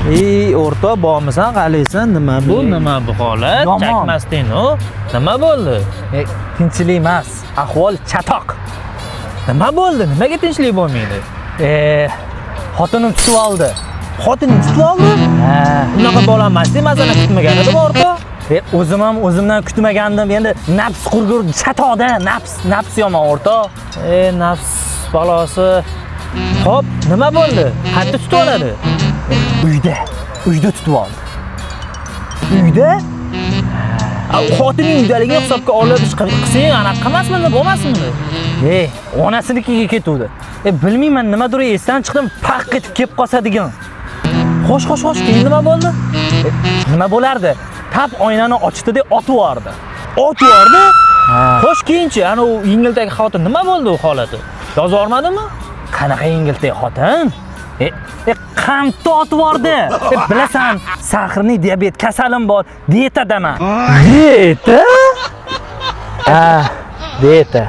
O'rta bormisan, qalaysan? Nima bu? Nima bu holat? Chakmasding-ku. Nima bo'ldi? Tinchlik emas, ahvol chatoq. Nima bo'ldi? Nimaga tinchlik bo'lmaydi? Xotinim tutib oldi. Xotining tutib oldi? Ha. Unaqa bo'lamasdi, mazani kutmagan edim o'rta. O'zim ham o'zimdan kutmagandim. Endi nafs qurgur chatoqda, nafs yomon o'rta. Nafs balosi. Xo'p, nima bo'ldi? Qayerda tutib oladi? Uyda tutib oldi. Uyda? Xotining uydaligini hisobga olib qilsang, anaqa qilmasmidi, bo'lmasmidi? Onasinikiga ketuvdi. Bilmayman, nimadir esdan chiqdim, paq etib kelib qolsa degan. Xo'sh, keyin nima bo'ldi? Nima bo'lardi? Tap oynani ochdi-da, otib yubordi. Otib yubordi? Xo'sh, keyinchi, ana u yengildagi xotin nima bo'ldi u holati? Yozib olmadimi? Qanaqa yengildagi xotin? Qandni otib yubordi. Bilasan, sahrning diabet kasalim bor, dietadaman. Dieta? Dieta.